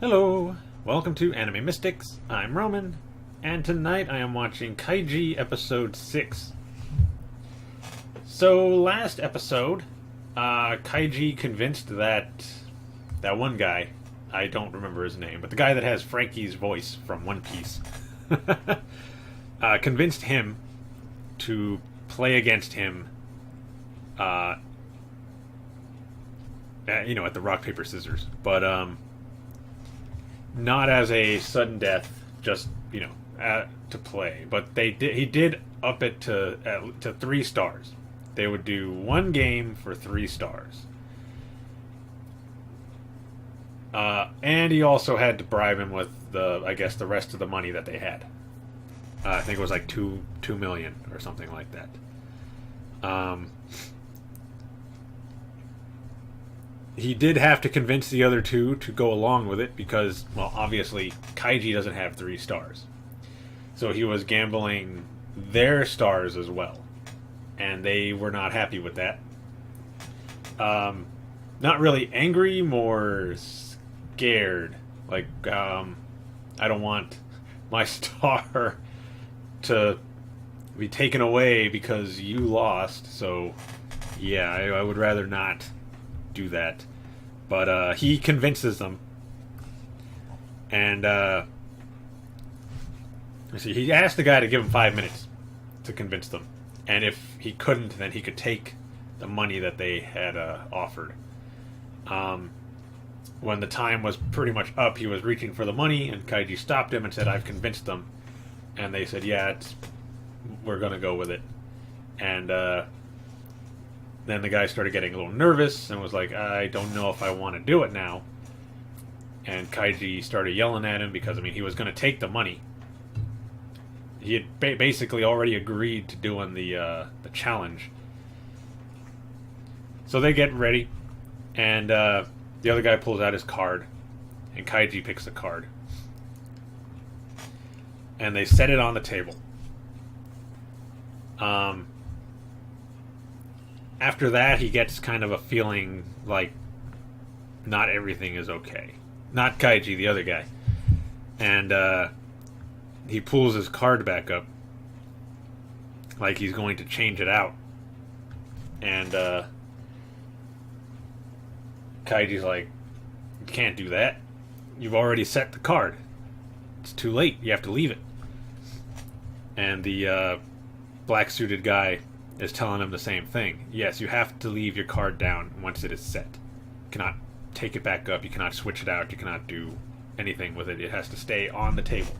Hello, welcome to Anime Mystics. I'm Roman, and tonight I am watching Kaiji episode 6. So, last episode, Kaiji convinced that one guy, I don't remember his name, but the guy that has Frankie's voice from One Piece, convinced him to play against him, at the rock, paper, scissors. But, not as a sudden death, just to play. But he did up it to 3 stars. They would do one game for 3 stars, and he also had to bribe him with the rest of the money that they had. I think it was like two million or something like that. He did have to convince the other two to go along with it because, well, obviously, Kaiji doesn't have 3 stars. So he was gambling their stars as well. And they were not happy with that. Not really angry, more scared. Like, I don't want my star to be taken away because you lost. So, yeah, I would rather not do that. But he convinces them, and he asked the guy to give him 5 minutes to convince them, and if he couldn't, then he could take the money that they had offered. When the time was pretty much up, he was reaching for the money, and Kaiji stopped him and said, "I've convinced them," and they said, "Yeah, we're gonna go with it," and then the guy started getting a little nervous and was like, "I don't know if I want to do it now." And Kaiji started yelling at him because, he was going to take the money. He had basically already agreed to doing the challenge. So they get ready, and the other guy pulls out his card, and Kaiji picks the card. And they set it on the table. After that, he gets kind of a feeling like not everything is okay. Not Kaiji, the other guy. And he pulls his card back up like he's going to change it out. And Kaiji's like, "You can't do that. You've already set the card. It's too late. You have to leave it." And the black-suited guy is telling him the same thing. Yes, you have to leave your card down once it is set. You cannot take it back up. You cannot switch it out. You cannot do anything with it. It has to stay on the table.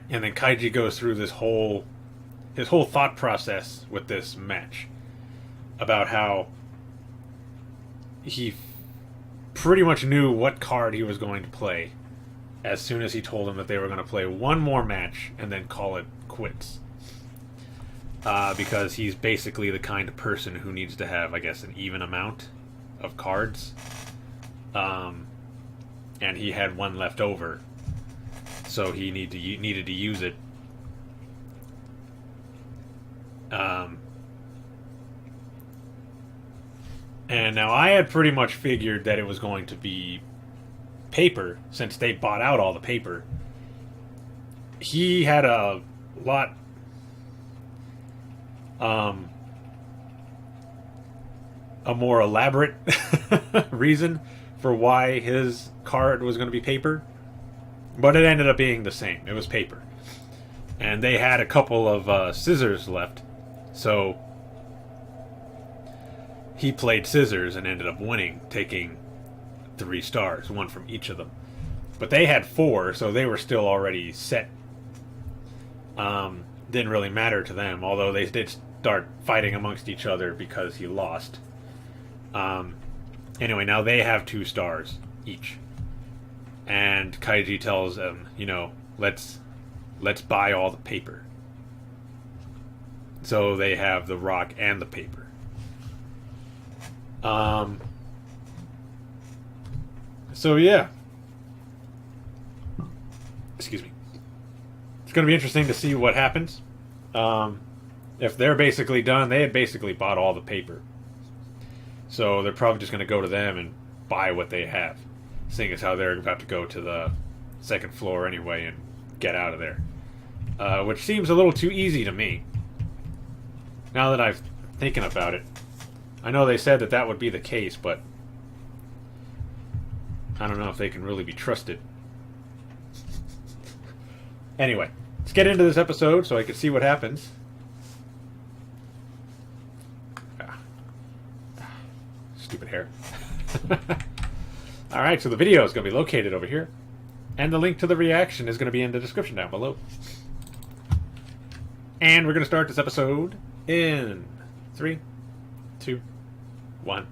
And then Kaiji goes through his whole thought process with this match about how he pretty much knew what card he was going to play as soon as he told him that they were going to play one more match and then call it quits. Because he's basically the kind of person who needs to have, I guess, an even amount of cards. And he had one left over, so he needed to use it. And now I had pretty much figured that it was going to be paper, since they bought out all the paper. He had a lot... a more elaborate reason for why his card was going to be paper, but it ended up being the same. It was paper, and they had a couple of scissors left, so he played scissors and ended up winning, taking 3 stars, one from each of them. But they had 4, so they were still already set. Didn't really matter to them, although they did start fighting amongst each other because he lost. Anyway, now they have 2 stars each, and Kaiji tells them, let's buy all the paper. So they have the rock and the paper. So yeah, excuse me. It's going to be interesting to see what happens. If they're basically done, they had basically bought all the paper. So they're probably just going to go to them and buy what they have. seeing as how they're about to go to the second floor anyway and get out of there. Which seems a little too easy to me. Now that I've thinking about it. I know they said that that would be the case, but I don't know if they can really be trusted. Anyway, let's get into this episode so I can see what happens. Stupid hair. Alright, so the video is going to be located over here. And the link to the reaction is going to be in the description down below. And we're going to start this episode in 3, 2, 1.